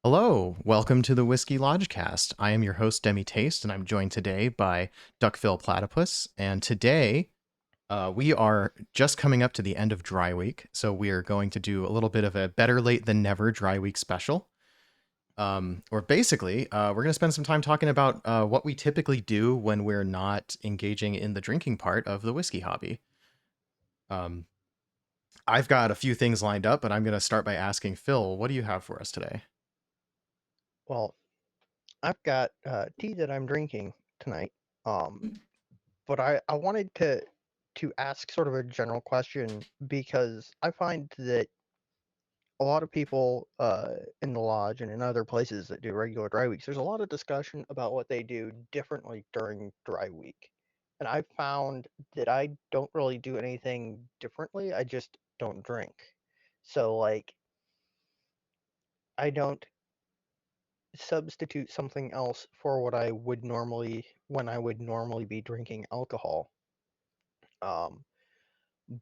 Hello, welcome to the Whiskey Lodgecast. I am your host, DemiTaste, and I'm joined today by Duckphill Platypus. And today, we are just coming up to the end of Dry Week, so we are going to do a little bit of a better late than never Dry Week special. Or basically, we're going to spend some time talking about what we typically do when we're not engaging in the drinking part of the whiskey hobby. Um, I've got a few things lined up, but I'm going to start by asking Phill, what do you have for us today? Well, I've got tea that I'm drinking tonight. Um, but I wanted to ask sort of a general question because I find that a lot of people in the lodge and in other places that do regular dry weeks, there's a lot of discussion about what they do differently during dry week. And I found that I don't really do anything differently. I just don't drink. So like I don't substitute something else for what I would normally when I would normally be drinking alcohol. Um,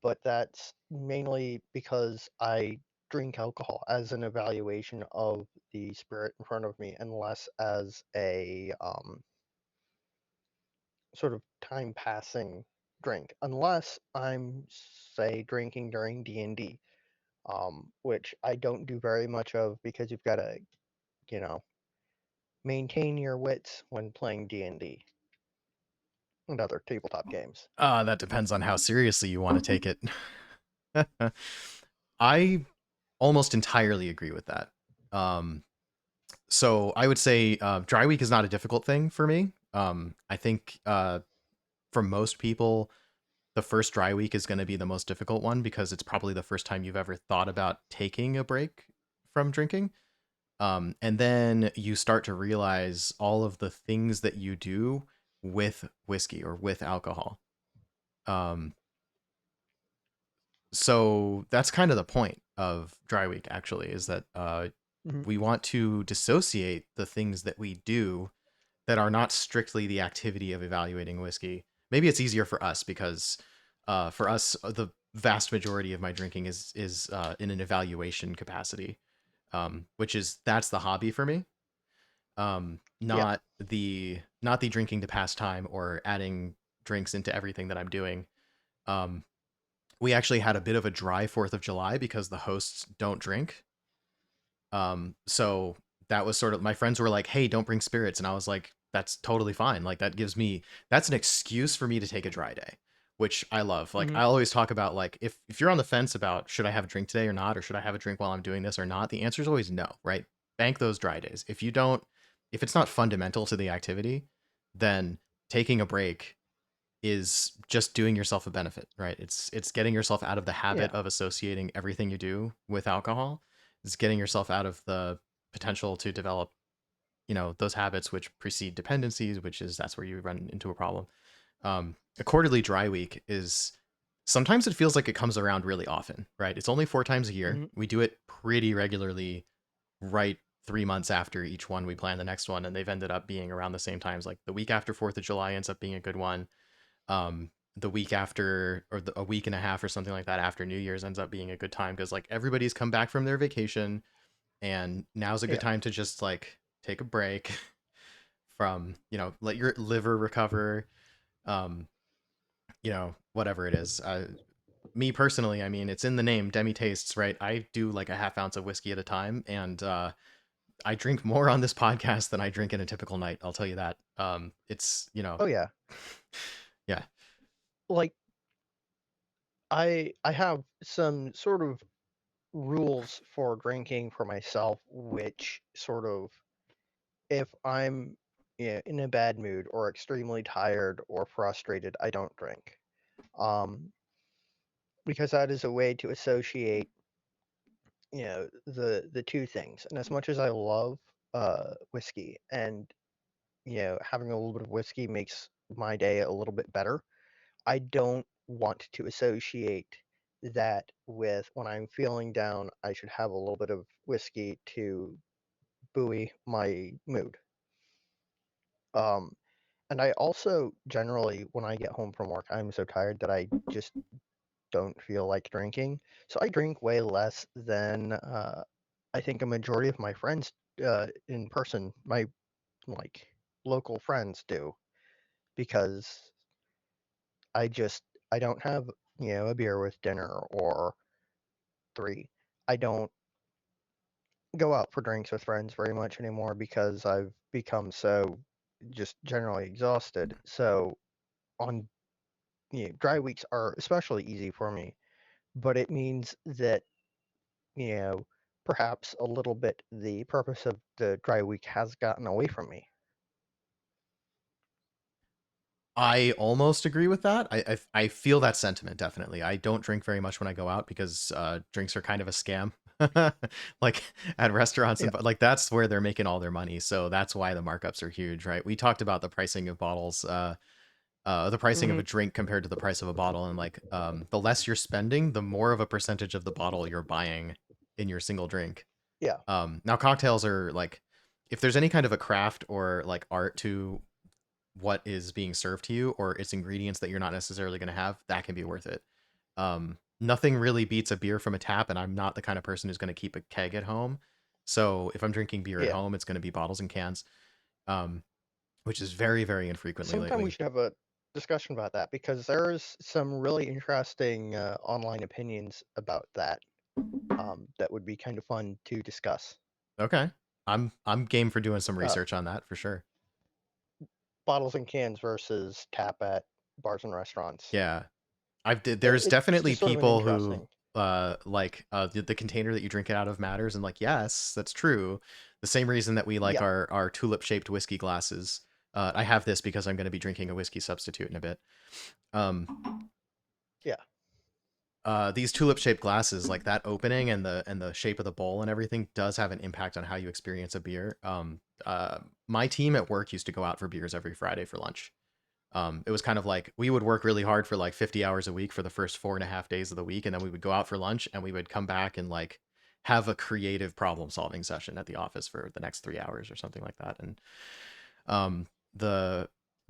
but that's mainly because I drink alcohol as an evaluation of the spirit in front of me, and less as a sort of time passing drink, unless I'm say drinking during D&D, which I don't do very much of because you've got to you know maintain your wits when playing D&D and other tabletop games. That depends on how seriously you want to take it. I almost entirely agree with that. Um, so I would say dry week is not a difficult thing for me. I think for most people, the first dry week is going to be the most difficult one because it's probably the first time you've ever thought about taking a break from drinking. And then you start to realize all of the things that you do with whiskey or with alcohol. Um, so that's kind of the point of dry week, actually, is that Mhm. we want to dissociate the things that we do that are not strictly the activity of evaluating whiskey. Maybe it's easier for us because for us, the vast majority of my drinking is in an evaluation capacity, which is that's the hobby for me. Yeah, Not the drinking to pass time or adding drinks into everything that I'm doing. Um, we actually had a bit of a dry 4th of July because the hosts don't drink. So that was sort of my friends were like, "Hey, don't bring spirits," and I was like, "That's totally fine. Like that's an excuse for me to take a dry day." Which I love. Like mhm, I always talk about like if you're on the fence about should I have a drink today or not, or should I have a drink while I'm doing this or not, the answer is always no, right? Bank those dry days. If it's not fundamental to the activity, then taking a break is just doing yourself a benefit, right? It's getting yourself out of the habit yeah, of associating everything you do with alcohol. It's getting yourself out of the potential to develop, those habits which precede dependencies, which is that's where you run into a problem. A quarterly dry week is sometimes it feels like it comes around really often, right? It's only 4 times a year. mhm, We do it pretty regularly, right 3 months after each one we plan the next one, and they've ended up being around the same times. Like the week after 4th of July ends up being a good one. The week after or a week and a half or something like that after New Year's ends up being a good time because like everybody's come back from their vacation and now's a good yeah, time to just like take a break from let your liver recover, um whatever it is. Me personally, I mean, it's in the name, DemiTastes, right? I do like a half ounce of whiskey at a time, and I drink more on this podcast than I drink in a typical night, I'll tell you that. It's oh yeah. yeah. Like I have some sort of rules for drinking for myself, which sort of if I'm in a bad mood or extremely tired or frustrated, I don't drink. Um, because that is a way to associate the two things. And as much as I love whiskey and having a little bit of whiskey makes my day a little bit better, I don't want to associate that with when I'm feeling down, I should have a little bit of whiskey to buoy my mood. Um, and I also generally, when I get home from work, I'm so tired that I just don't feel like drinking. So I drink way less than I think a majority of my friends in person, my like local friends do, because I just I don't have, a beer with dinner or three. I don't go out for drinks with friends very much anymore because I've become so just generally exhausted. So on dry weeks are especially easy for me, but it means that, you know, perhaps a little bit the purpose of the dry week has gotten away from me. I almost agree with that. I feel that sentiment definitely. I don't drink very much when I go out because drinks are kind of a scam. Like at restaurants Yeah. and like that's where they're making all their money. So that's why the markups are huge, right? We talked about the pricing of bottles, the pricing of Hmm. a drink compared to the price of a bottle, and like the less you're spending, the more of a percentage of the bottle you're buying in your single drink. Yeah. Now cocktails are like, if there's any kind of a craft or like art to what is being served to you or its ingredients that you're not necessarily going to have, that can be worth it. Nothing really beats a beer from a tap, and I'm not the kind of person who's going to keep a keg at home. So if I'm drinking beer at Yeah. home, it's going to be bottles and cans, um, which is very, very infrequently Sometime we lately. should have a discussion about that because there's some really interesting online opinions about that that would be kind of fun to discuss. Okay, I'm game for doing some Uh, research on that for sure. Bottles and cans versus tap at bars and restaurants. Yeah, there's It's definitely just sort of an people who interesting. like the container that you drink it out of matters, and like yes, that's true. The same reason that we like Yeah. our tulip shaped whiskey glasses. I have this because I'm going to be drinking a whiskey substitute in a bit. Um, Yeah. these tulip shaped glasses, like that opening and the shape of the bowl and everything, does have an impact on how you experience a beer. My team at work used to go out for beers every Friday for lunch. It was kind of like we would work really hard for like 50 hours a week for the first 4.5 days of the week, and then we would go out for lunch and we would come back and like have a creative problem solving session at the office for the next 3 hours or something like that. And um, the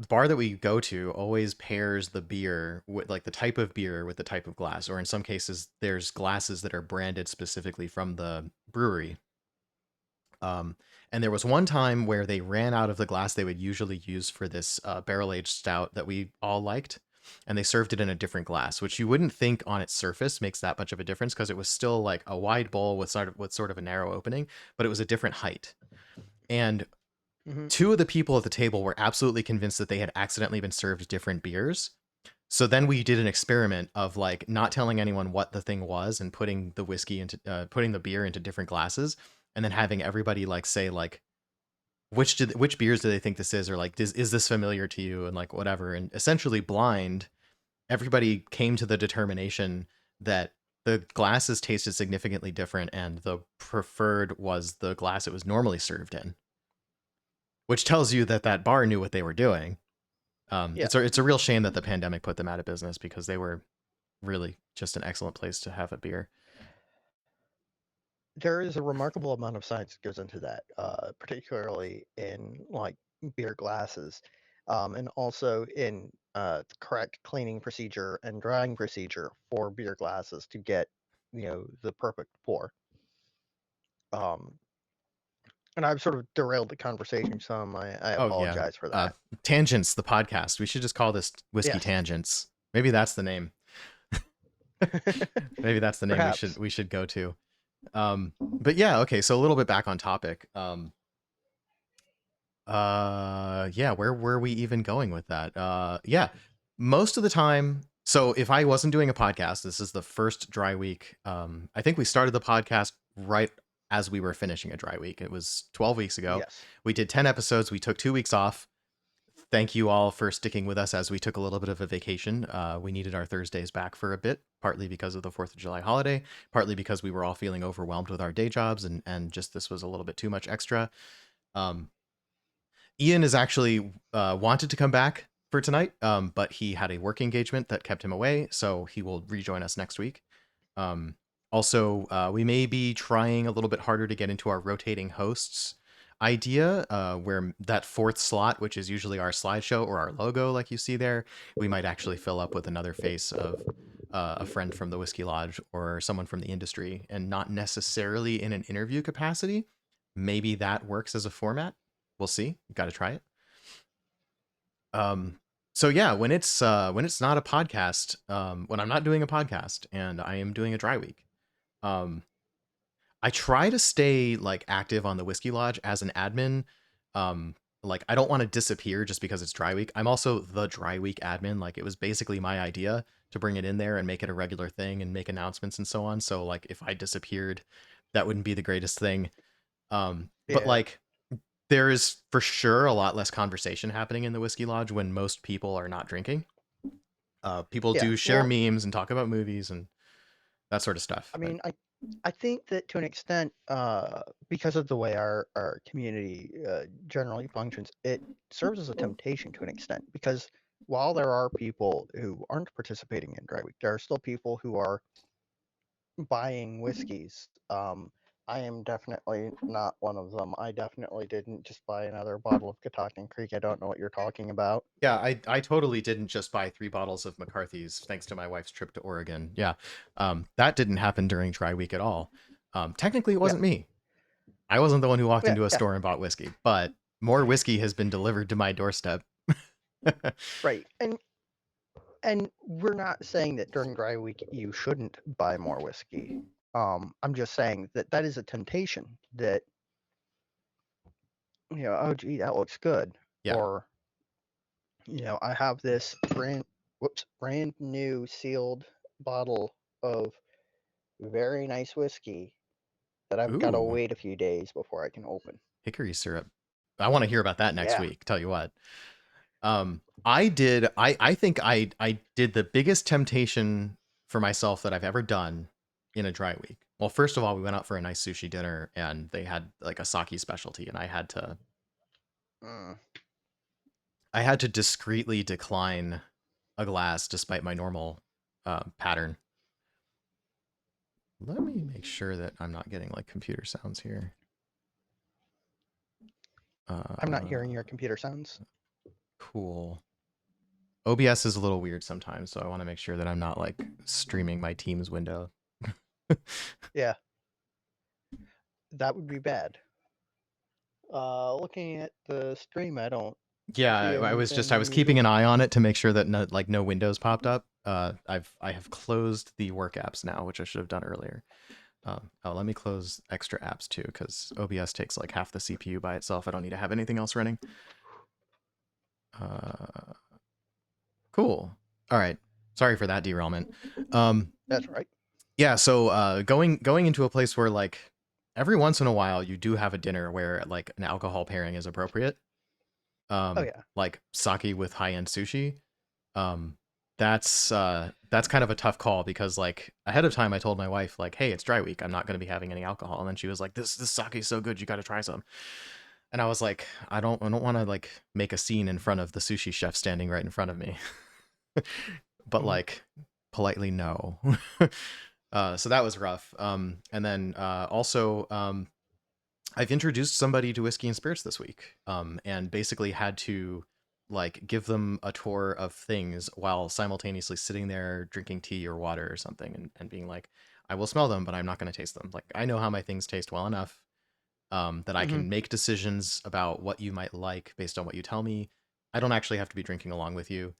bar that we go to always pairs the beer with like the type of beer with the type of glass, or in some cases, there's glasses that are branded specifically from the brewery. um, and there was one time where they ran out of the glass they would usually use for this barrel aged stout that we all liked, and they served it in a different glass, which you wouldn't think on its surface makes that much of a difference because it was still like a wide bowl with sort of a narrow opening, but it was a different height. And Hmm. two of the people at the table were absolutely convinced that they had accidentally been served different beers. So then we did an experiment of like not telling anyone what the thing was and putting the beer into different glasses, and then having everybody like say like which beers do they think this is, or like is this familiar to you, and like whatever, and essentially blind everybody came to the determination that the glasses tasted significantly different and the preferred was the glass it was normally served in, which tells you that that bar knew what they were doing. Yeah. It's a real shame that the pandemic put them out of business because they were really just an excellent place to have a beer. There is a remarkable amount of science that goes into that, particularly in like beer glasses, and also in the correct cleaning procedure and drying procedure for beer glasses to get, the perfect pour. Um, and I've sort of derailed the conversation some. I Oh yeah. apologize for that. Tangents, the podcast. We should just call this Whiskey Yes. Tangents. Maybe that's the name. Maybe that's the name Perhaps. we should go to. But yeah, okay, so a little bit back on topic. Yeah, where were we even going with that? Yeah, most of the time. So if I wasn't doing a podcast, this is the first dry week. I think we started the podcast right as we were finishing a dry week. It was 12 weeks ago. Yes. We did 10 episodes. We took 2 weeks off. Thank you all for sticking with us as we took a little bit of a vacation. We needed our Thursdays back for a bit, partly because of the 4th of July holiday, partly because we were all feeling overwhelmed with our day jobs, and just this was a little bit too much extra. Um, Ian is actually wanted to come back for tonight, but he had a work engagement that kept him away, so he will rejoin us next week. Um, Also, we may be trying a little bit harder to get into our rotating hosts idea, where that fourth slot, which is usually our slideshow or our logo, like you see there, we might actually fill up with another face of a friend from the Whiskey Lodge or someone from the industry, and not necessarily in an interview capacity. Maybe that works as a format. We'll see. Got to try it. So yeah, when it's not a podcast, when I'm not doing a podcast and I am doing a dry week, um, I try to stay like active on the Whiskey Lodge as an admin. Like I don't want to disappear just because it's dry week. I'm also the dry week admin. Like it was basically my idea to bring it in there and make it a regular thing and make announcements and so on. So like if I disappeared, that wouldn't be the greatest thing. But Yeah. like there is for sure a lot less conversation happening in the Whiskey Lodge when most people are not drinking. People Yeah. do share Well, memes and talk about movies and that sort of stuff. I But mean, I think that to an extent, because of the way our community generally functions, it serves as a temptation to an extent. Because while there are people who aren't participating in Dry Week, there are still people who are buying whiskeys. I am definitely not one of them. I definitely didn't just buy another bottle of Catoctin Creek. I don't know what you're talking about. yeah, I totally didn't just buy 3 bottles of McCarthy's thanks to my wife's trip to Oregon. Yeah, that didn't happen during dry week at all. Technically, it Yeah, wasn't me. I wasn't the one who walked yeah, into a yeah, store and bought whiskey, but more whiskey has been delivered to my doorstep. right. And we're not saying that during Dry Week you shouldn't buy more whiskey. I'm just saying that that is a temptation that, oh gee, that looks good. Yeah. Or, I have this brand new sealed bottle of very nice whiskey that I've got to Ooh, wait a few days before I can open. hickory syrup. I want to hear about that next Yeah. week. Tell you what. I think I did the biggest temptation for myself that I've ever done in a dry week. Well, first of all, we went out for a nice sushi dinner and they had like a sake specialty and Mm. I had to discreetly decline a glass despite my normal pattern. Let me make sure that I'm not getting like computer sounds here. I'm not hearing your computer sounds. Cool. OBS is a little weird sometimes, so I want to make sure that I'm not like streaming my Teams window. Yeah, that would be bad. Looking at the stream, I don't Yeah, see I anything I was keeping unusual. an eye on it to make sure that no windows popped up. I have closed the work apps now, which I should have done earlier. Oh, let me close extra apps too, because OBS takes like half the CPU by itself. I don't need to have anything else running. Cool. All right. Sorry for that derailment. That's right. Yeah. So going into a place where like every once in a while you do have a dinner where like an alcohol pairing is appropriate. Oh yeah. Like sake with high end sushi. Um, that's kind of a tough call because like ahead of time I told my wife like, hey, it's dry week. I'm not going to be having any alcohol. And then she was like, this sake is so good. You got to try some. And I was like, I don't want to like make a scene in front of the sushi chef standing right in front of me. But Mhm. like politely no. So that was rough. And then also I've introduced somebody to whiskey and spirits this week, and basically had to like give them a tour of things while simultaneously sitting there drinking tea or water or something, and being like, I will smell them, but I'm not going to taste them. Like I know how my things taste well enough that I Mhm. can make decisions about what you might like based on what you tell me. I don't actually have to be drinking along with you.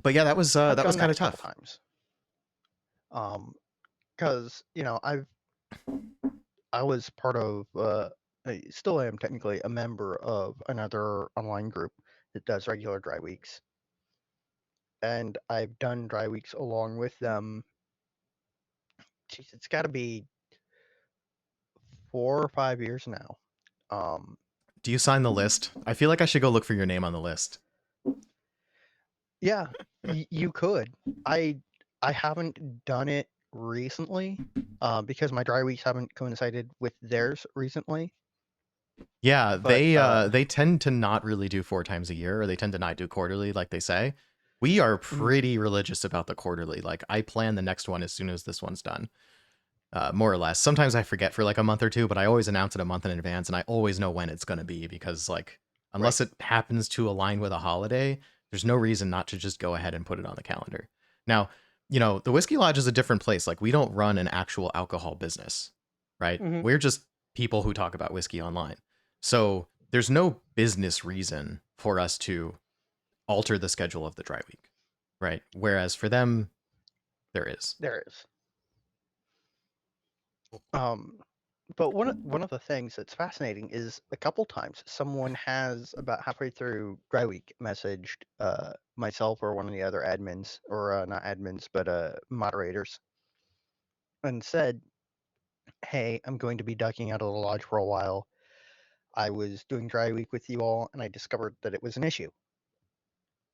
But yeah, I've that was done kind that of a couple tough. times. Because I was part of, I still am technically a member of another online group that does regular dry weeks, and I've done dry weeks along with them. Geez, it's got to be 4 or 5 years now. Um, Do you sign the list? I feel like I should go look for your name on the list. yeah, you could. I I haven't done it recently, because my dry weeks haven't coincided with theirs recently. Yeah, But they tend to not really do 4 times a year, or they tend to not do quarterly like they say. We are mhm, pretty religious about the quarterly. Like I plan the next one as soon as this one's done. More or less. Sometimes I forget for like a month or two, but I always announce it a month in advance and I always know when it's going to be because like right, unless it happens to align with a holiday, there's no reason not to just go ahead and put it on the calendar. Now, the Whiskey Lodge is a different place. Like, we don't run an actual alcohol business, right? Hmm. We're just people who talk about whiskey online. So there's no business reason for us to alter the schedule of the dry week, right? Whereas for them, there is. There is. Um, but one of the things that's fascinating is a couple times someone has about halfway through dry week messaged myself or one of the other admins, or not admins, but moderators, and said, "Hey, I'm going to be ducking out of the lodge for a while. I was doing dry week with you all, and I discovered that it was an issue."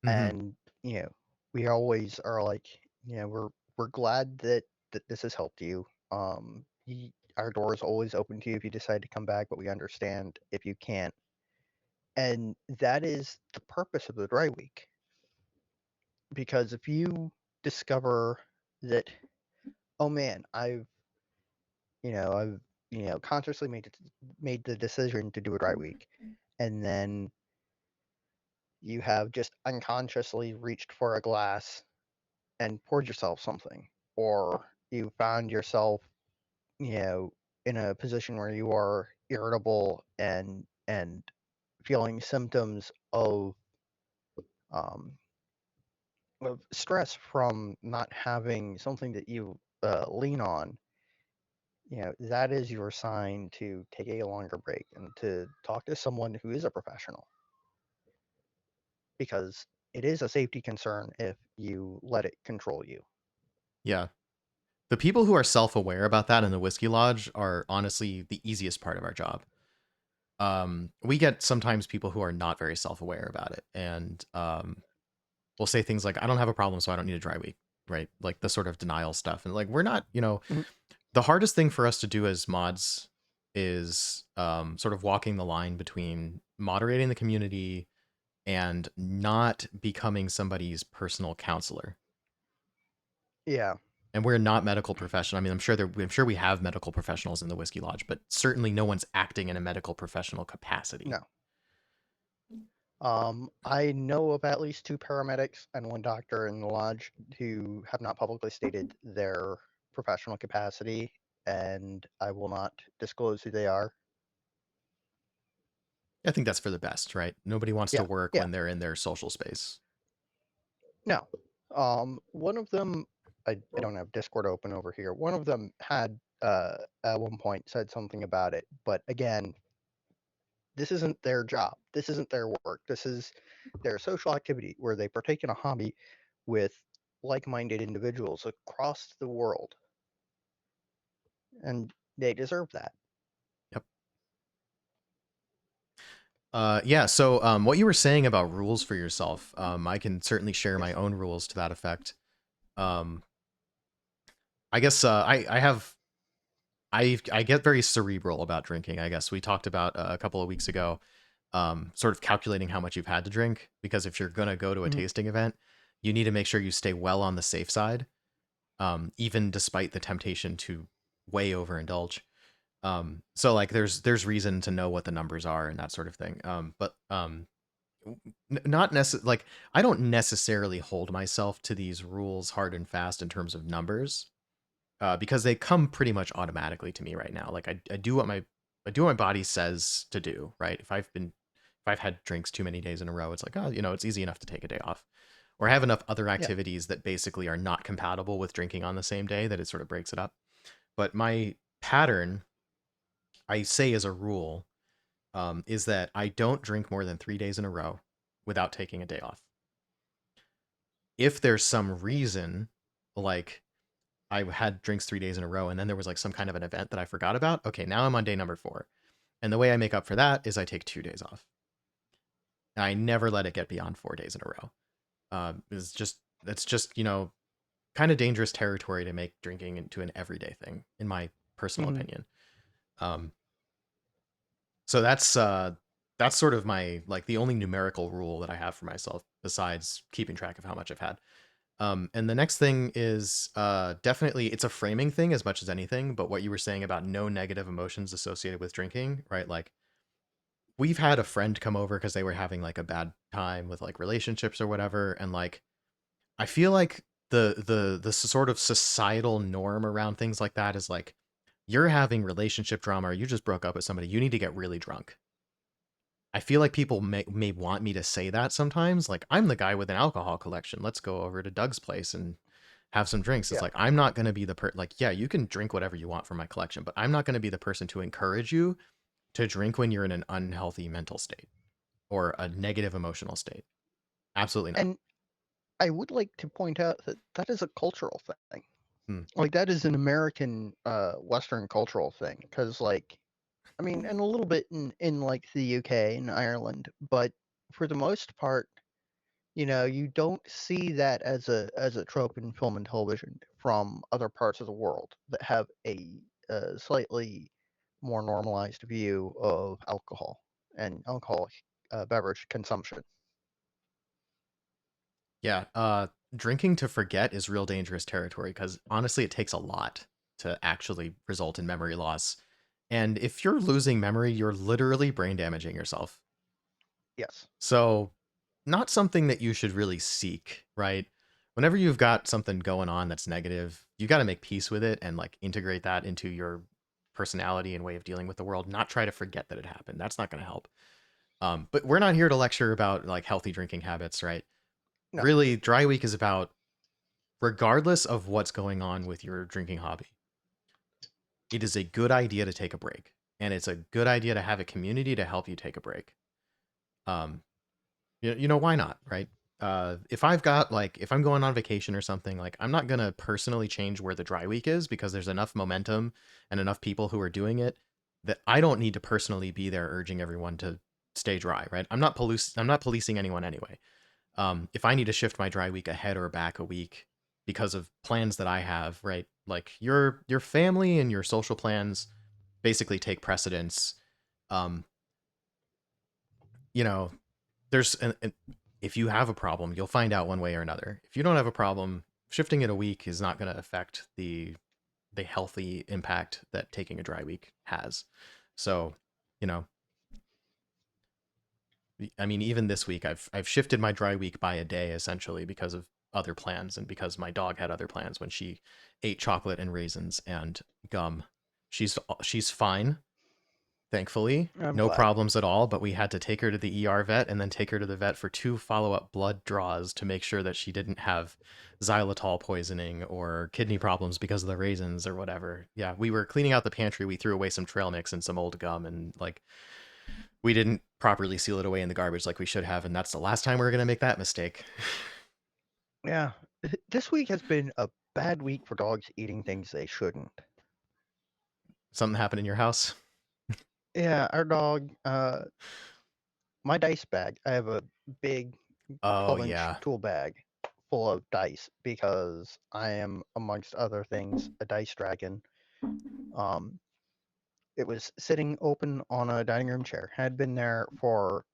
Mm-hmm. And you know, we always are like, we're glad that this has helped you. Our door is always open to you if you decide to come back, but we understand if you can't. And that is the purpose of the dry week. Because if you discover that, oh man, I've consciously made the decision to do a dry week, and then you have just unconsciously reached for a glass and poured yourself something, or you found yourself, you know, in a position where you are irritable and feeling symptoms um, of stress from not having something that you lean on. That is your sign to take a longer break and to talk to someone who is a professional, because it is a safety concern if you let it control you. Yeah. The people who are self-aware about that in the Whiskey Lodge are honestly the easiest part of our job. We get sometimes people who are not very self-aware about it, and will say things like, "I don't have a problem, so I don't need a dry week," right? Like the sort of denial stuff, and like we're not, Mhm. the hardest thing for us to do as mods is sort of walking the line between moderating the community and not becoming somebody's personal counselor. Yeah, And we're not medical professional. I mean, I'm sure we have medical professionals in the Whiskey Lodge, but certainly no one's acting in a medical professional capacity. no. I know of at least two paramedics and one doctor in the lodge who have not publicly stated their professional capacity, and I will not disclose who they are. I think that's for the best, right? Nobody wants to Yeah, work yeah, when they're in their social space. no. One of them, I don't have Discord open over here. One of them had at one point said something about it, but again, this isn't their job. This isn't their work. This is their social activity where they partake in a hobby with like-minded individuals across the world, and they deserve that. Yep. Yeah. So, what you were saying about rules for yourself, I can certainly share my Yes. own rules to that effect. Um, I guess I get very cerebral about drinking. I guess we talked about a couple of weeks ago, sort of calculating how much you've had to drink, because if you're gonna go to a Mhm. tasting event, you need to make sure you stay well on the safe side, even despite the temptation to way overindulge. So like there's reason to know what the numbers are and that sort of thing. But not necessarily like I don't necessarily hold myself to these rules hard and fast in terms of numbers, because they come pretty much automatically to me right now. Like I do what my body says to do, right? If I've had drinks too many days in a row, it's like, oh, it's easy enough to take a day off. Or I have enough other Yeah. activities that basically are not compatible with drinking on the same day that it sort of breaks it up. But my pattern, I say as a rule, is that I don't drink more than 3 days in a row without taking a day off. If there's some reason, like I had drinks 3 days in a row and then there was like some kind of an event that I forgot about, okay, now I'm on day number 4. And the way I make up for that is I take 2 days off. I never let it get beyond 4 days in a row. That's just, kind of dangerous territory to make drinking into an everyday thing, in my personal Mhm. opinion. Um, so that's sort of my like the only numerical rule that I have for myself besides keeping track of how much I've had. And the next thing is definitely it's a framing thing as much as anything. But what you were saying about no negative emotions associated with drinking, right? Like we've had a friend come over because they were having like a bad time with like relationships or whatever, and like I feel like the sort of societal norm around things like that is like, you're having relationship drama or you just broke up with somebody, you need to get really drunk. I feel like people may want me to say that sometimes. Like, I'm the guy with an alcohol collection. Let's go over to Doug's place and have some drinks. It's Yeah. like, I'm not going to be the like, yeah, you can drink whatever you want from my collection, but I'm not going to be the person to encourage you to drink when you're in an unhealthy mental state or a negative emotional state. Absolutely not. And I would like to point out that that is a cultural thing. Hmm. Like that is an American, Western cultural thing. Because like, I mean, and a little bit in like the UK and Ireland, but for the most part, you don't see that as a trope in film and television from other parts of the world that have a slightly more normalized view of alcohol and alcoholic beverage consumption. Yeah. Drinking to forget is real dangerous territory because honestly, it takes a lot to actually result in memory loss. And if you're losing memory, you're literally brain damaging yourself. Yes. So, not something that you should really seek, right? Whenever you've got something going on that's negative, you got to make peace with it and like integrate that into your personality and way of dealing with the world, not try to forget that it happened. That's not going to help. But we're not here to lecture about like healthy drinking habits, right? No. Really, Dry Week is about, regardless of what's going on with your drinking hobby, it is a good idea to take a break. And it's a good idea to have a community to help you take a break. Um, why not, right? If I've got like, if I'm going on vacation or something, like, I'm not gonna personally change where the Dry Week is because there's enough momentum and enough people who are doing it that I don't need to personally be there urging everyone to stay dry, right? I'm not policing anyone anyway. If I need to shift my Dry Week ahead or back a week because of plans that I have, right? Like, your family and your social plans basically take precedence. Um, you know, there's if you have a problem, you'll find out one way or another. If you don't have a problem, shifting it a week is not going to affect the healthy impact that taking a Dry Week has. So, you know, I mean, even this week, I've shifted my Dry Week by a day essentially because of other plans and because my dog had other plans when she ate chocolate and raisins and gum. She's fine, thankfully. I'm No glad. problems at all, but we had to take her to the ER vet and then take her to the vet for 2 follow-up blood draws to make sure that she didn't have xylitol poisoning or kidney problems because of the raisins or whatever. Yeah, we were cleaning out the pantry, we threw away some trail mix and some old gum, and like, we didn't properly seal it away in the garbage like we should have, and that's the last time we're going to make that mistake. Yeah. This week has been a bad week for dogs eating things they shouldn't. Something happened in your house? Yeah, our dog, my dice bag, I have a big Oh 12-inch yeah. tool bag full of dice because I am, amongst other things, a dice dragon. Um, it was sitting open on a dining room chair, had been there for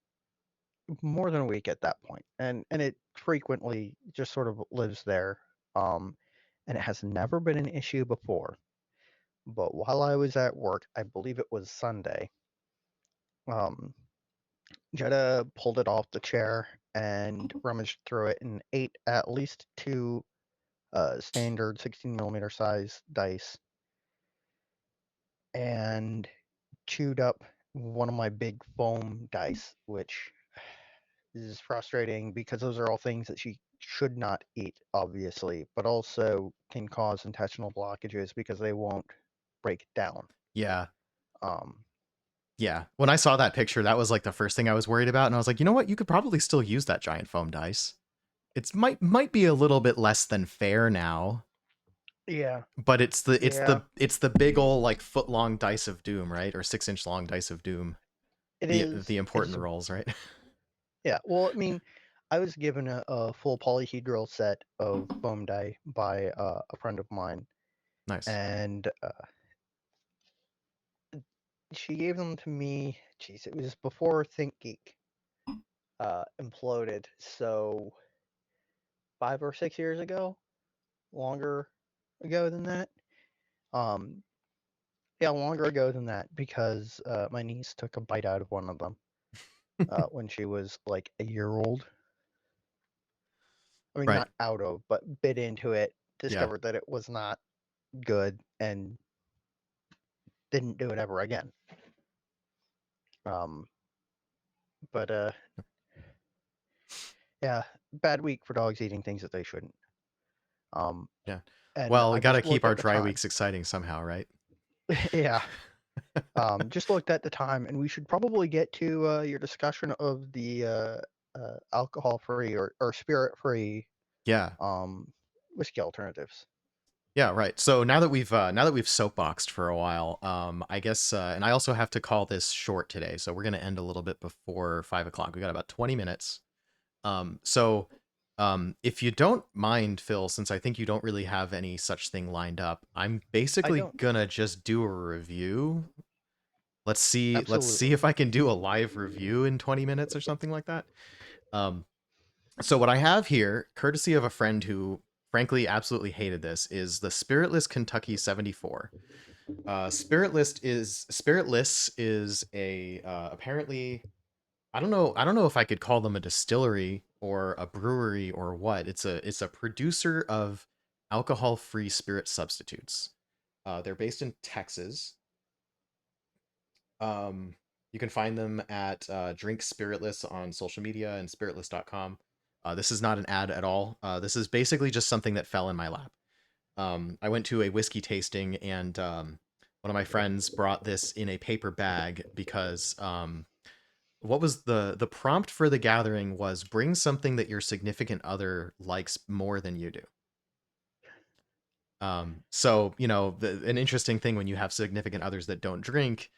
more than a week at that point, and it frequently just sort of lives there. Um, and it has never been an issue before. But while I was at work, I believe it was Sunday, um, Jetta pulled it off the chair and rummaged through it and ate at least two standard 16 millimeter size dice and chewed up one of my big foam dice, which is frustrating because those are all things that she should not eat, obviously, but also can cause intestinal blockages because they won't break down. Yeah. Um, Yeah. When I saw that picture, that was like the first thing I was worried about, and I was like, you know what? You could probably still use that giant foam dice. It's might be a little bit less than fair now, yeah, but yeah, it's the big old like foot long dice of doom, right? Or 6-inch long dice of doom. it The is. important It's rolls, right? Yeah, well, I mean, I was given a full polyhedral set of foam die by a friend of mine, Nice. and she gave them to me. Geez, it was before ThinkGeek imploded, so 5 or 6 years ago, longer ago than that. Um, yeah, longer ago than that because my niece took a bite out of one of them when she was like a year old. I mean, Right. not out of, but bit into it, Yeah. discovered that it was not good, and didn't do it ever again. Um, but yeah, bad week for dogs eating things that they shouldn't. Um, Yeah. and Well, we I got to just keep looked our at the dry time. weeks exciting somehow, right? Yeah. Just looked at the time, and we should probably get to your discussion of the alcohol-free or spirit-free Yeah. um, whiskey alternatives. Yeah, right. So now that we've soapboxed for a while, I guess, and I also have to call this short today, so we're gonna end a little bit before 5 o'clock. We got about 20 minutes. So if you don't mind, Phil, since I think you don't really have any such thing lined up, I'm I basically don't. gonna just do a review. Let's see Absolutely. if I can do a live review in 20 minutes or something like that. Um, so what I have here, courtesy of a friend who frankly absolutely hated this, is the Spiritless Kentucky 74. Spiritless is a apparently, I don't know if I could call them a distillery or a brewery or what. It's a producer of alcohol-free spirit substitutes. They're based in Texas. Um, you can find them at Drink Spiritless on social media and spiritless.com. This is not an ad at all. This is basically just something that fell in my lap. I went to a whiskey tasting, and one of my friends brought this in a paper bag because what was the prompt for the gathering was bring something that your significant other likes more than you do. So an interesting thing when you have significant others that don't drink,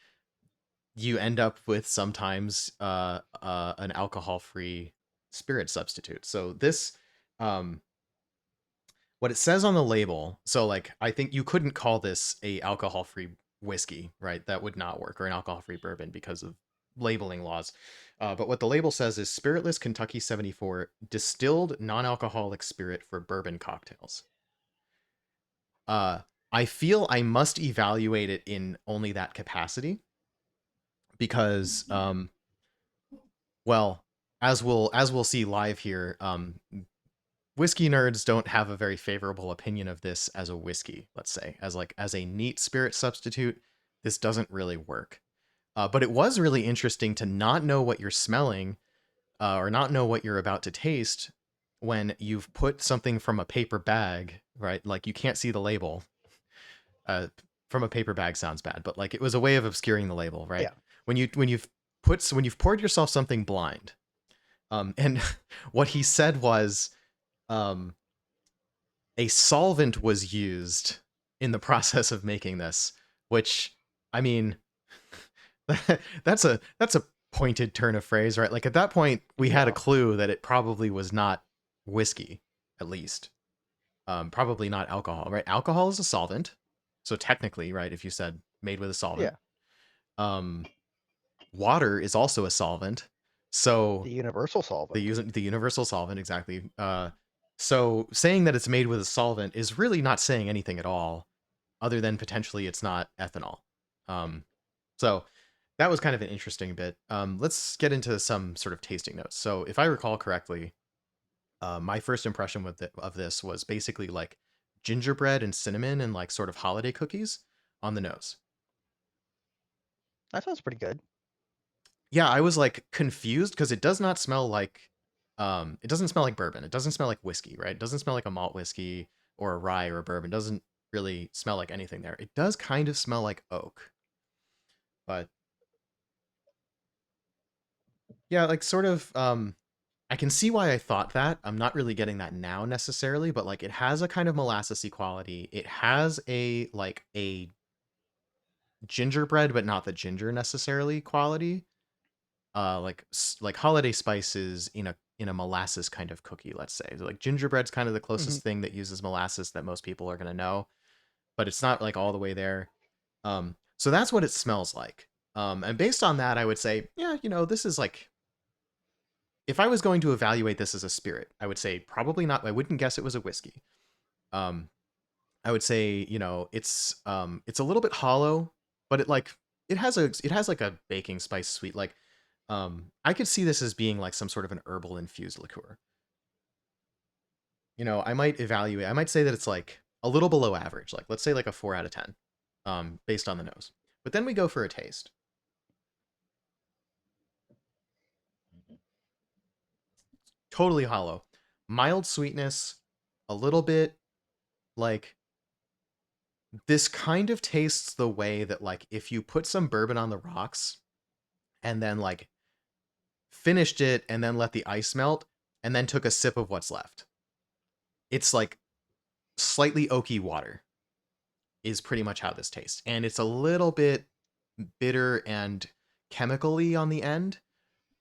you end up with sometimes an alcohol-free spirit substitute. So this um what it says on the label, so like I think you couldn't call this a alcohol-free whiskey, right? That would not work, or an alcohol-free bourbon because of labeling laws. But what the label says is Spiritless Kentucky 74 distilled non-alcoholic spirit for bourbon cocktails. Uh I feel I must evaluate it in only that capacity because well, as we'll see live here, whiskey nerds don't have a very favorable opinion of this as a whiskey, let's say. As a neat spirit substitute, this doesn't really work. But it was really interesting to not know what you're smelling, or not know what you're about to taste when you've put something from a paper bag, right? Like you can't see the label. From a paper bag sounds bad, but like it was a way of obscuring the label, right? Yeah. When you've poured yourself something blind, and what he said was, um, a solvent was used in the process of making this, which, I mean, that's a pointed turn of phrase, right? Like at that point, we had a Yeah. clue that it probably was not whiskey, at least. Probably not alcohol, right? Alcohol is a solvent, so technically, right? If you said made with a solvent, Yeah. um, water is also a solvent, The so universal solvent. the universal solvent, exactly. So saying that it's made with a solvent is really not saying anything at all, other than potentially it's not ethanol. Um, so that was kind of an interesting bit. Let's get into some sort of tasting notes. So if I recall correctly, my first impression of this was basically like gingerbread and cinnamon and like sort of holiday cookies on the nose. That sounds pretty good. Yeah, I was like confused because it does not smell like it doesn't smell like bourbon. It doesn't smell like whiskey, right? It doesn't smell like a malt whiskey or a rye or a bourbon. It doesn't really smell like anything there. It does kind of smell like oak. But yeah, like sort of I can see why I thought that. I'm not really getting that now necessarily, but like it has a kind of molassesy quality. It has a gingerbread but not the ginger necessarily quality. Like holiday spices in a molasses kind of cookie, let's say. So like gingerbread's kind of the Hmm. closest thing that uses molasses that most people are going to know, but it's not like all the way there. So that's what it smells like. And based on that, I would say, yeah, this is like, if I was going to evaluate this as a spirit, I would say probably not. I wouldn't guess it was a whiskey. Um, I would say, it's a little bit hollow, but it has like a baking spice sweet. Like, I could see this as being like some sort of an herbal infused liqueur. I might evaluate. I might say that it's like a little below average. Like let's say like a 4 out of 10, based on the nose. But then we go for a taste. Totally hollow, mild sweetness, a little bit like this kind of tastes the way that like if you put some bourbon on the rocks and then like finished it and then let the ice melt and then took a sip of what's left. It's like slightly oaky water is pretty much how this tastes. And it's a little bit bitter and chemically on the end.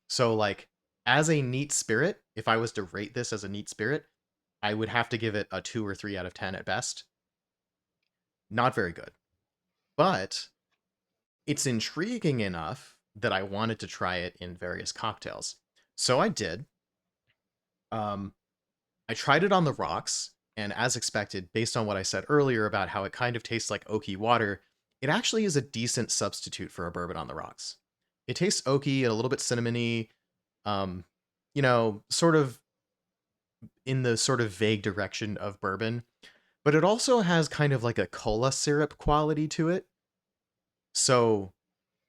So like as a neat spirit, if I was to rate this as a neat spirit, I would have to give it a 2 or 3 out of 10 at best. Not very good. But it's intriguing enough that I wanted to try it in various cocktails. So I did. Um, I tried it on the rocks, and as expected, based on what I said earlier about how it kind of tastes like oaky water, it actually is a decent substitute for a bourbon on the rocks. It tastes oaky and a little bit cinnamony, um, sort of in the sort of vague direction of bourbon, but it also has kind of like a cola syrup quality to it. So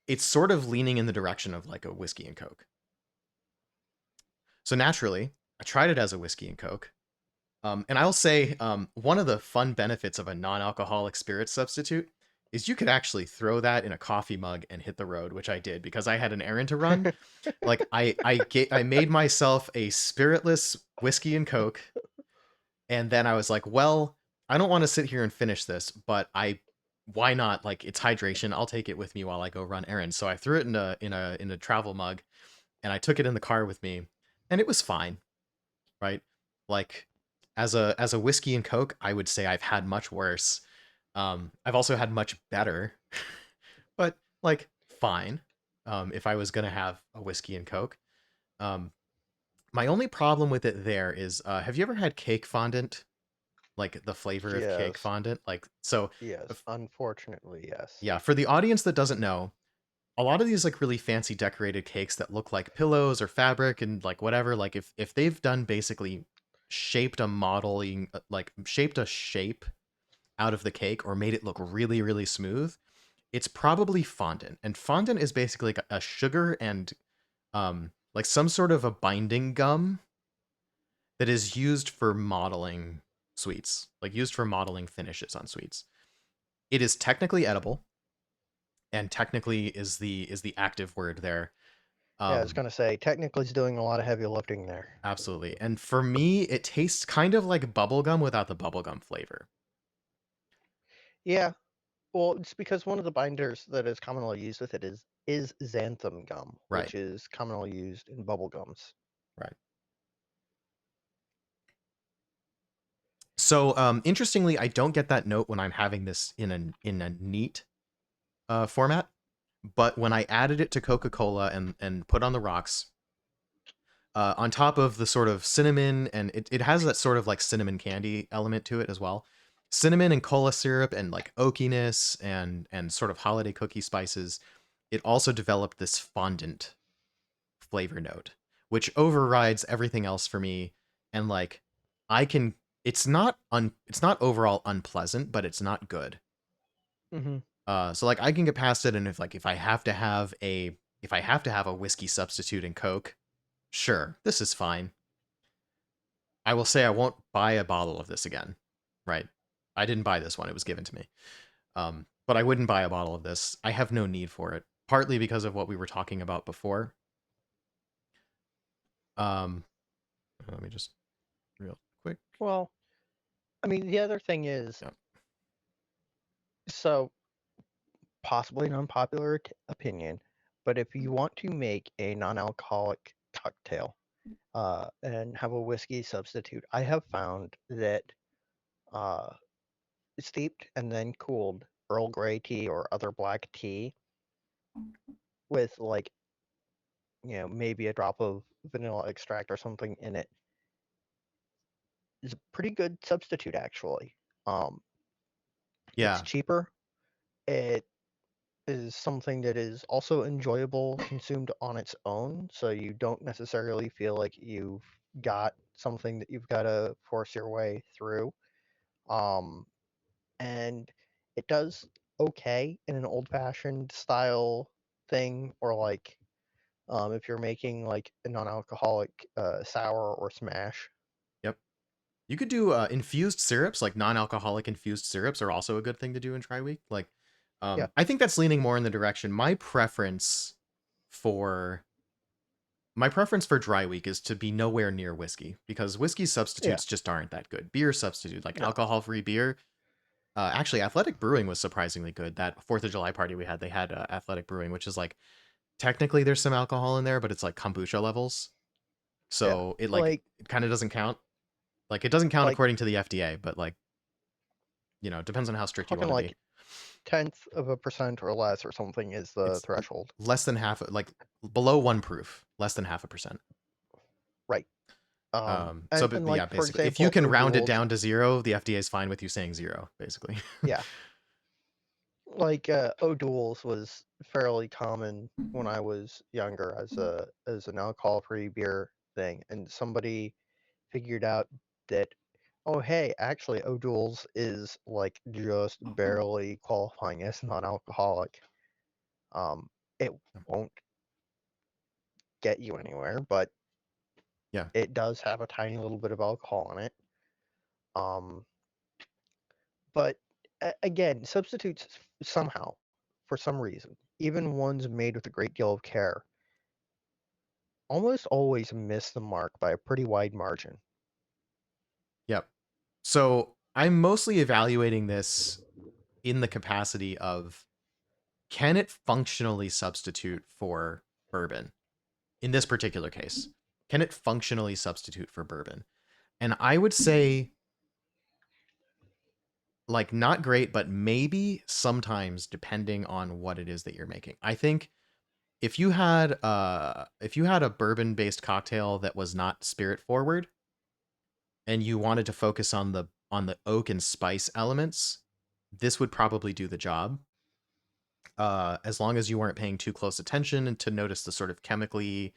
it's sort of leaning in the direction of like a whiskey and coke. So naturally, I tried it as a whiskey and coke. And I'll say one of the fun benefits of a non-alcoholic spirit substitute is you could actually throw that in a coffee mug and hit the road, which I did because I had an errand to run. Like I made myself a spiritless whiskey and coke, and then I was like, well, I don't want to sit here and finish this, but why not? Like it's hydration. I'll take it with me while I go run errands. So I threw it in a travel mug, and I took it in the car with me, and it was fine, right? Like as a whiskey and coke, I would say I've had much worse. I've also had much better, but like fine. If I was gonna have a whiskey and coke, um, my only problem with it there is, have you ever had cake fondant? Like the flavor of cake Yes, fondant? Like so, yes, unfortunately, yes. yeah. For the audience that doesn't know, a lot of these like really fancy decorated cakes that look like pillows or fabric and like whatever, like if they've done basically shaped a modeling like shaped a shape out of the cake or made it look really really smooth, it's probably fondant. And fondant is basically like a sugar and like some sort of a binding gum that is used for modeling sweets, like used for modeling finishes on sweets. It is technically edible, and technically is the active word there. Yeah, I was um gonna say, technically it's doing a lot of heavy lifting there. Absolutely. And for me, it tastes kind of like bubblegum without the bubblegum flavor. Yeah, well, it's because one of the binders that is commonly used with it is xanthan gum, Right. which is commonly used in bubble gums. Right. So interestingly, I don't get that note when I'm having this in a neat format, but when I added it to Coca-Cola and put on the rocks, on top of the sort of cinnamon, and it has that sort of like cinnamon candy element to it as well. Cinnamon and cola syrup and like oakiness and sort of holiday cookie spices. It also developed this fondant flavor note, which overrides everything else for me. And like I can it's not overall unpleasant, but it's not good. Hmm. So like I can get past it, and if I have to have a whiskey substitute in Coke, sure, this is fine. I will say I won't buy a bottle of this again. Right. I didn't buy this one, it was given to me. But I wouldn't buy a bottle of this. I have no need for it. Partly because of what we were talking about before. Um, Let me just real quick. Well, I mean, the other thing is, Yeah. so possibly an unpopular opinion, but if you want to make a non-alcoholic cocktail and have a whiskey substitute, I have found that uh, steeped and then cooled Earl Grey tea or other black tea with like maybe a drop of vanilla extract or something in it is a pretty good substitute actually. Um, it's Yeah. cheaper. It is something that is also enjoyable consumed on its own, so you don't necessarily feel like you've got something that you've got to force your way through. Um, and it does okay in an old-fashioned style thing, or like if you're making like a non-alcoholic sour or smash. Yep. You could do infused syrups, like non-alcoholic infused syrups, are also a good thing to do in Tri Week. Like, Yeah, I think that's leaning more in the direction. For my preference for dry week is to be nowhere near whiskey because whiskey yeah, substitutes just aren't that good. Beer substitute, like no, alcohol-free beer. Actually, Athletic Brewing was surprisingly good. That Fourth of July party we had, they had Athletic Brewing, which is like technically there's some alcohol in there, but it's like kombucha levels, yeah. so Like it kind of doesn't count. Like it doesn't count like according to the FDA, but like it depends on how strict you talking want to be. like 0.1% or less or something is the It's threshold. less than half, like below 1 proof, less than 0.5%. Right. So, And but yeah, like for basically, if you example, can round it O'Doul's, down to zero, the FDA is fine with you saying zero, basically. yeah, like O'Doul's was fairly common when I was younger as an alcohol-free beer thing, and somebody figured out that, oh hey, actually O'Doul's is like just barely qualifying as non-alcoholic. It won't get you anywhere, but Yeah. it does have a tiny little bit of alcohol in it. Um, but again, substitutes somehow, for some reason, even ones made with a great deal of care, almost always miss the mark by a pretty wide margin. Yep. So I'm mostly evaluating this in the capacity of, can it functionally substitute for bourbon in this particular case? Can it functionally substitute for bourbon? And I would say, like, not great, but maybe sometimes depending on what it is that you're making. I think if you had a bourbon based cocktail that was not spirit forward and you wanted to focus on the oak and spice elements, this would probably do the job. As long as you weren't paying too close attention and to notice the sort of chemically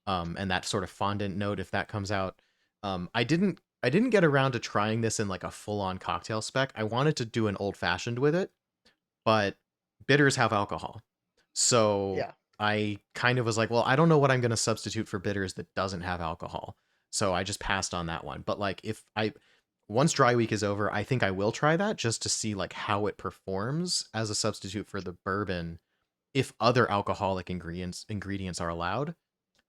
and that sort of fondant note if that comes out. I didn't get around to trying this in like a full on cocktail spec. I wanted to do an old fashioned with it, but bitters have alcohol. So Yeah, I kind of was like, well, I don't know what I'm going to substitute for bitters that doesn't have alcohol. So I just passed on that one. But like if I once dry week is over, I think I will try that just to see like how it performs as a substitute for the bourbon if other alcoholic ingredients are allowed,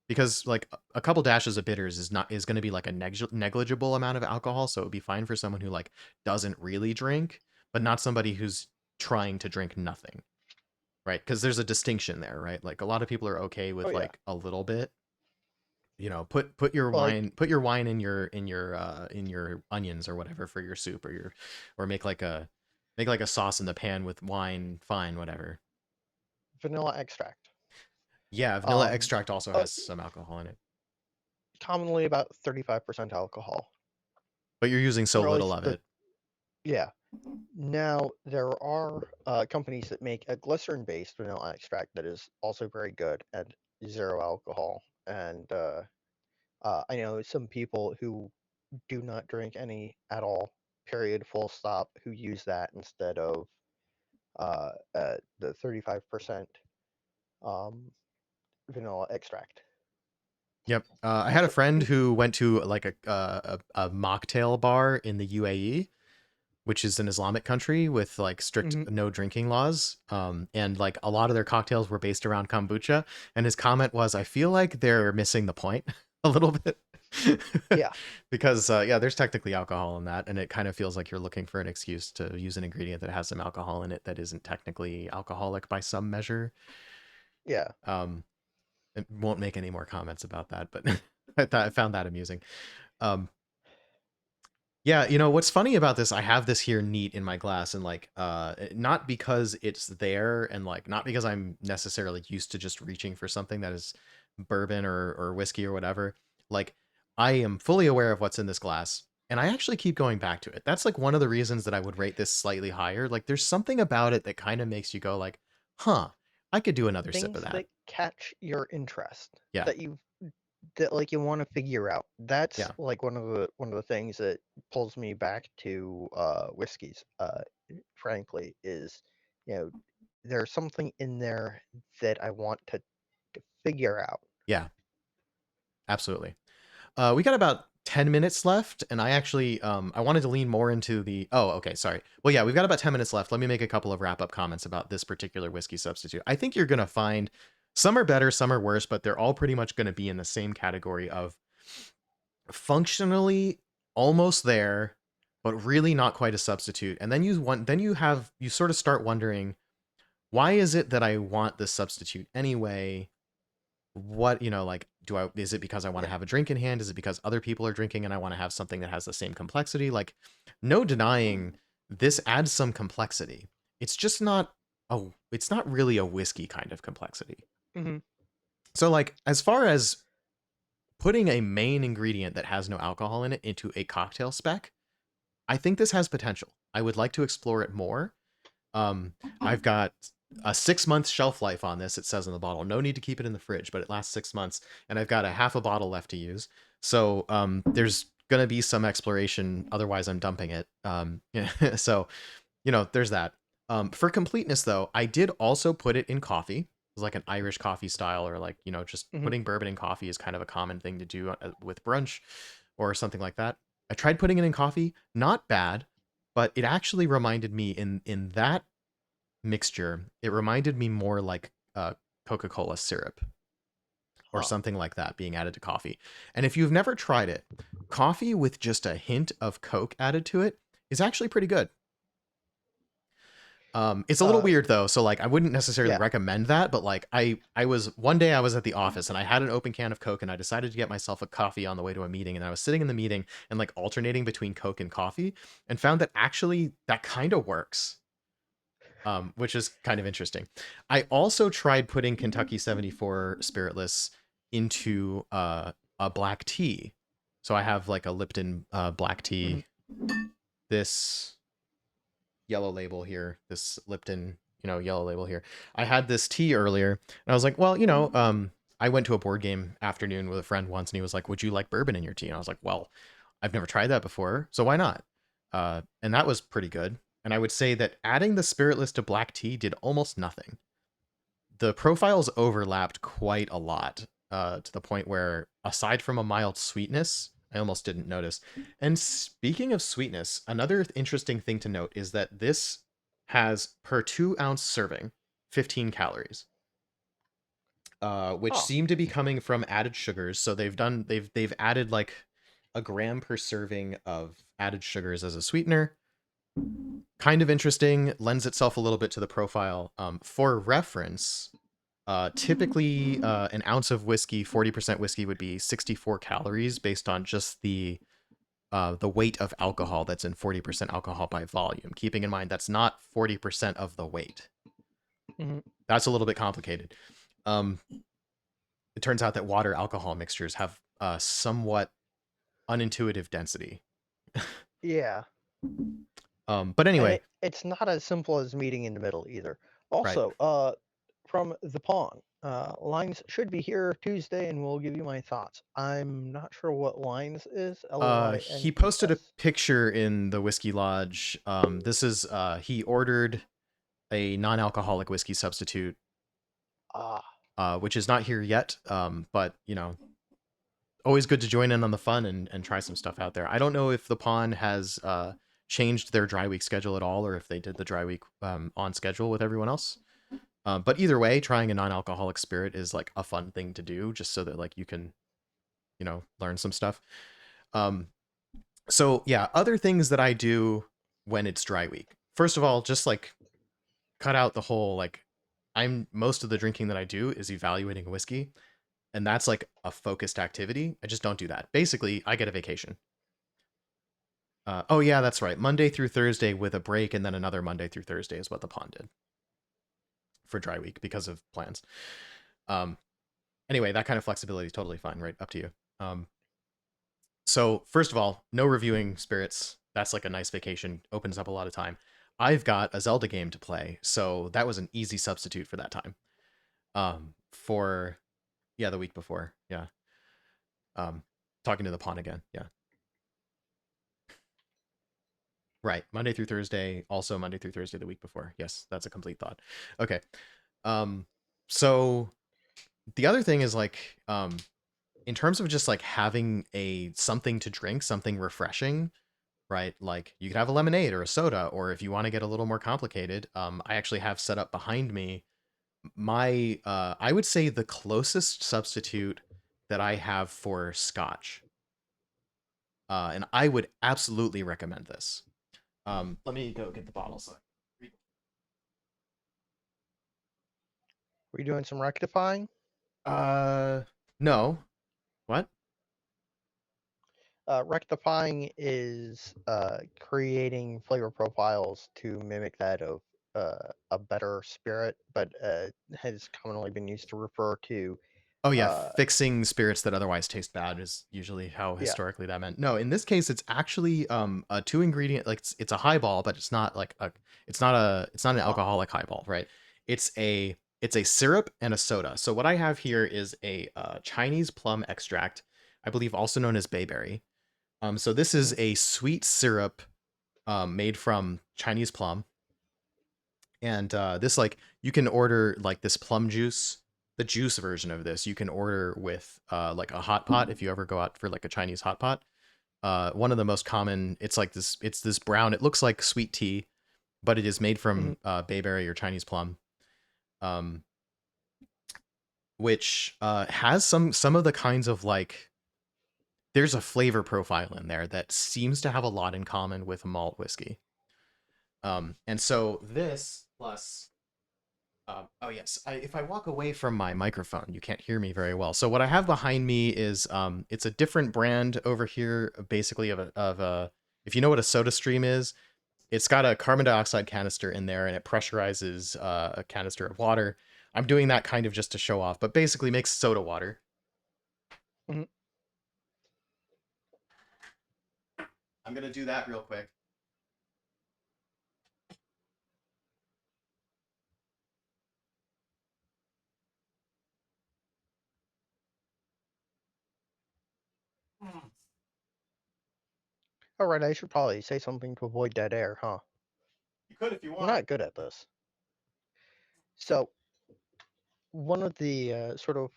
because like a couple dashes of bitters is going to be like a negligible amount of alcohol, so it would be fine for someone who like doesn't really drink, but not somebody who's trying to drink nothing, right? Because there's a distinction there, right? Like a lot of people are okay oh with yeah, like a little bit. like Put your wine in your onions or whatever for your soup, or make like a sauce in the pan with wine, fine, whatever. vanilla extract. Yeah, vanilla Um, extract also uh, has some alcohol in it, Commonly about 35% alcohol, but you're using so or at little least of the it. yeah. Now there are companies that make a glycerin-based vanilla extract that is also very good at zero alcohol, and I know some people who do not drink any at all, period, full stop, who use that instead of the 35% um, vanilla extract. Yep. I had a Also, friend who went to like a mocktail bar in the UAE, which is an Islamic country with like strict mhm, no drinking laws. And like a lot of their cocktails were based around kombucha. And his comment was, "I feel like they're missing the point a little bit." yeah, Because yeah, there's technically alcohol in that, and it kind of feels like you're looking for an excuse to use an ingredient that has some alcohol in it that isn't technically alcoholic by some measure. yeah. Um, I won't make any more comments about that, but I found that amusing. Um, yeah, what's funny about this, I have this here neat in my glass, and like not because it's there, and like not because I'm necessarily used to just reaching for something that is bourbon or whiskey or whatever. Like I am fully aware of what's in this glass, and I actually keep going back to it. That's like one of the reasons that I would rate this slightly higher. Like there's something about it that kind of makes you go like, "Huh, I could do another sip of Things that." that catch your interest Yeah. that you that like you want to figure out. That's Yeah. like one of the things that pulls me back to whiskeys. Frankly, is you know there's something in there that I want to figure out. Yeah, absolutely. We got about 10 minutes left, and I actually I wanted to lean more into the okay, sorry. Well, yeah, we've got about 10 minutes left. Let me make a couple of wrap-up comments about this particular whiskey substitute. I think you're gonna find some are better, some are worse, but they're all pretty much gonna be in the same category of functionally almost there, but really not quite a substitute. And then you sort of start wondering, why is it that I want this substitute anyway? What, like, is it because I want to Yeah. have a drink in hand? Is it because other people are drinking and I want to have something that has the same complexity? Like, no denying this adds some complexity. It's just not it's not really a whiskey kind of complexity. Hmm. So like, as far as putting a main ingredient that has no alcohol in it into a cocktail spec, I think this has potential. I would like to explore it more. I've got a 6 month shelf life on this. It says on the bottle. No need to keep it in the fridge, but it lasts 6 months, and I've got a half a bottle left to use. So there's gonna be some exploration. Otherwise, I'm dumping it. So there's that. For completeness, though, I did also put it in coffee. It was like an Irish coffee style, or like just Hmm. putting bourbon in coffee is kind of a common thing to do with brunch or something like that. I tried putting it in coffee. Not bad, but it actually reminded me in that mixture, it reminded me more like Coca-Cola syrup or Huh. something like that being added to coffee. And if you've never tried it, coffee with just a hint of Coke added to it is actually pretty good. It's a little Uh. weird though, so like I wouldn't necessarily Yeah. recommend that, but like I was one day I was at the office and I had an open can of Coke and I decided to get myself a coffee on the way to a meeting, and I was sitting in the meeting and like alternating between Coke and coffee and found that actually that kind of works. Which is kind of interesting. I also tried putting Kentucky 74 Spiritless into a black tea. So I have like a Lipton black Hmm. tea. This yellow label here, this Lipton, yellow label here. I had this tea earlier, and I was like, well, I went to a board game afternoon with a friend once, and he was like, "Would you like bourbon in your tea?" And I was like, "Well, I've never tried that before, so why not?" And that was pretty good. And I would say that adding the spiritless to black tea did almost nothing. The profiles overlapped quite a lot, to the point where, aside from a mild sweetness, I almost didn't notice. And speaking of sweetness, another interesting thing to note is that this has, per 2 ounce serving, 15 calories, which Huh. seem to be coming from added sugars. So they've added like a gram per serving of added sugars as a sweetener. Kind of interesting, lends itself a little bit to the profile. For reference, typically an ounce of whiskey, 40% whiskey, would be 64 calories based on just the weight of alcohol that's in 40% alcohol by volume. Keeping in mind that's not 40% of the weight. Hmm. That's a little bit complicated. Um, it turns out that water alcohol mixtures have somewhat unintuitive density. Yeah. But And anyway, it's not as simple as meeting in the middle either. right. Also, from the pawn, lines should be here Tuesday, and we'll give you my thoughts. I'm not sure what lines is. He Lines. posted a picture in the Whiskey Lodge. This is he ordered a non-alcoholic whiskey substitute, Ah. which is not here yet. But always good to join in on the fun and try some stuff out there. I don't know if the Pawn has changed their dry week schedule at all, or if they did the dry week on schedule with everyone else. But either way, trying a non-alcoholic spirit is like a fun thing to do, just so that like you can learn some stuff. Um, so yeah, other things that I do when it's dry week. First of all, just like cut out the whole like most of the drinking that I do is evaluating whiskey, and that's like a focused activity. I just don't do that. Basically, I get a vacation. Oh yeah, that's right. Monday through Thursday with a break, and then another Monday through Thursday is what the pond did for dry week because of plans. Um, anyway, that kind of flexibility is totally fine, right? Up to you. So first of all, no reviewing spirits. That's like a nice vacation. Opens up a lot of time. I've got a Zelda game to play, so that was an easy substitute for that time. For the week before, yeah. Um, talking to the pawn again. Yeah. Right. Monday through Thursday, also Monday through Thursday the week before. Yes, that's a complete thought. Okay. Um, so the other thing is like, in terms of just like having a something to drink, something refreshing, right? Like you could have a lemonade or a soda, or if you want to get a little more complicated, I actually have set up behind me my I would say the closest substitute that I have for scotch. And I would absolutely recommend this. Let me go get the bottle. So. Were you doing some rectifying? Uh, no. What? Rectifying is creating flavor profiles to mimic that of a better spirit, but has commonly been used to refer to, Oh yeah, uh, fixing spirits that otherwise taste bad is usually how yeah, historically that meant. No, in this case, it's actually a two ingredient. Like it's a highball, but it's not like a it's not an huh, alcoholic highball, right? It's a syrup and a soda. So what I have here is a Chinese plum extract, I believe also known as bayberry. So this hmm is a sweet syrup made from Chinese plum, and this like you can order like this plum juice, the juice version of this you can order with like a hot pot if you ever go out for like a Chinese hot pot. One of the most common, it's like this, it's this brown, it looks like sweet tea, but it is made hmm from bayberry or Chinese plum, um, which has some of the kinds of like, there's a flavor profile in there that seems to have a lot in common with malt whiskey. And so this plus oh yes, if I walk away from my microphone, you can't hear me very well. So what I have behind me is it's a different brand over here, basically of a, if you know what a Soda Stream is, it's got a carbon dioxide canister in there and it pressurizes a canister of water. I'm doing that kind of just to show off, but basically makes soda water. hmm I'm gonna do that real quick. All right, I should probably say something to avoid dead air, huh? You could if you I'm want. not good at this. So, one of the sort of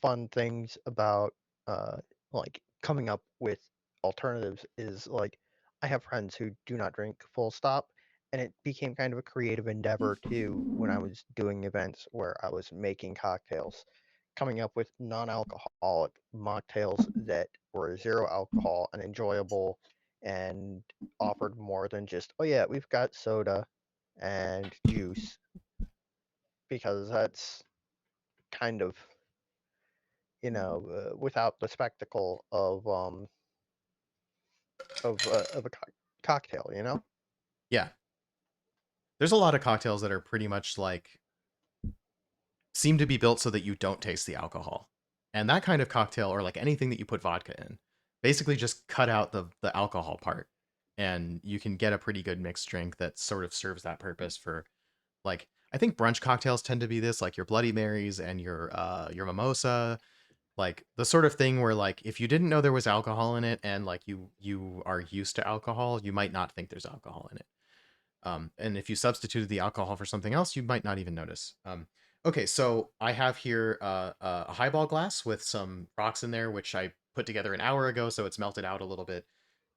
fun things about uh, like coming up with alternatives is like I have friends who do not drink full stop, and it became kind of a creative endeavor too when I was doing events where I was making cocktails, coming up with non-alcoholic mocktails that were zero alcohol and enjoyable and offered more than just, oh yeah, we've got soda and juice, because that's kind of, without the spectacle of a cocktail, you know? Yeah, there's a lot of cocktails that are pretty much like seem to be built so that you don't taste the alcohol. And that kind of cocktail, or like anything that you put vodka in, basically just cut out the alcohol part. And you can get a pretty good mixed drink that sort of serves that purpose for like, I think brunch cocktails tend to be this, like your Bloody Marys and your mimosa, like the sort of thing where like if you didn't know there was alcohol in it and like you are used to alcohol, you might not think there's alcohol in it. And if you substituted the alcohol for something else, you might not even notice. Okay, so I have here a highball glass with some rocks in there, which I put together an hour ago, so it's melted out a little bit.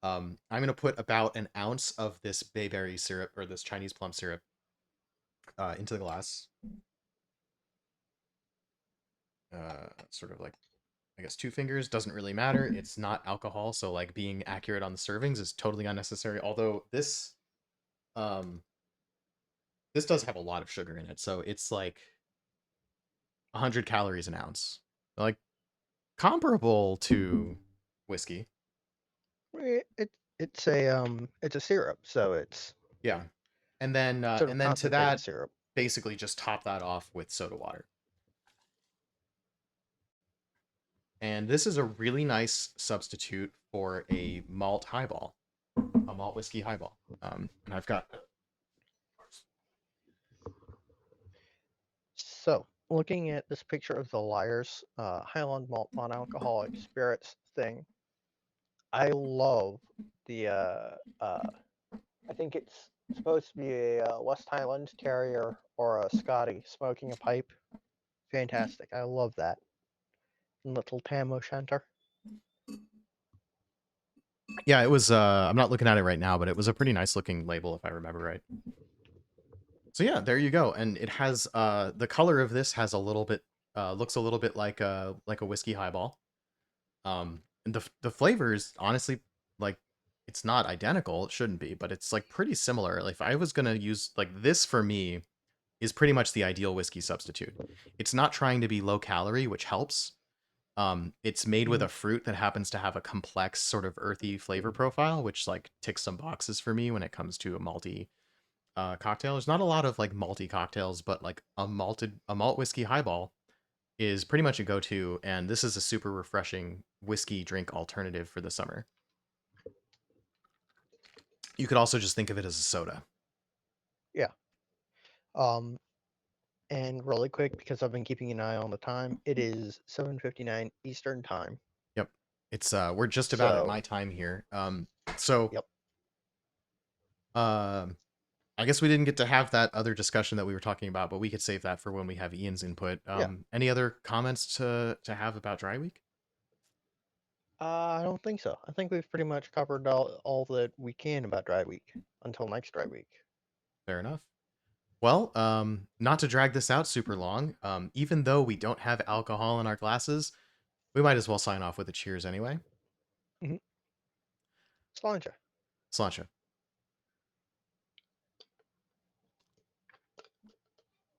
I'm going to put about an ounce of this bayberry syrup or this Chinese plum syrup into the glass. Sort of like, I guess, two fingers, doesn't really matter. It's not alcohol, so like being accurate on the servings is totally unnecessary. Although um, this does have a lot of sugar in it, so it's like 100 calories an ounce. Like comparable to whiskey. It it's a syrup, so it's Yeah. sort of And then to concentrated that, syrup. basically just top that off with soda water. And this is a really nice substitute for a malt highball, a malt whiskey highball. And I've got So, looking at this picture of the Liars Highland Malt non-alcoholic spirits thing, I love the I think it's supposed to be a West Highland Terrier or a Scotty smoking a pipe. Fantastic. I love that. Little Tam O'Shanter. Yeah, it was. I'm not looking at it right now, but it was a pretty nice looking label if I remember right. So yeah, there you go. And it has the color of this has a little bit looks a little bit like a whiskey highball. And the flavors honestly, like, it's not identical, it shouldn't be, but it's like pretty similar. Like if I was gonna use like this, for me, is pretty much the ideal whiskey substitute. It's not trying to be low calorie, which helps. It's made with Mm-hmm. a fruit that happens to have a complex sort of earthy flavor profile, which like ticks some boxes for me when it comes to a malty cocktail. There's not a lot of like malty cocktails, but like a malt whiskey highball is pretty much a go-to, and this is a super refreshing whiskey drink alternative for the summer. You could also just think of it as a soda. Yeah. Um, and really quick, because I've been keeping an eye on the time, it is 7:59 Eastern Time. Yep. It's we're just about at So, my time here. So yep. uh I guess we didn't get to have that other discussion that we were talking about, but we could save that for when we have Ian's input. Yeah. Any other comments to have about Dry Week? I don't think so. I think we've pretty much covered all that we can about Dry Week until next Dry Week. Fair enough. Well, not to drag this out super long, even though we don't have alcohol in our glasses, we might as well sign off with a cheers anyway. Mm-hmm. Sláinte. Sláinte.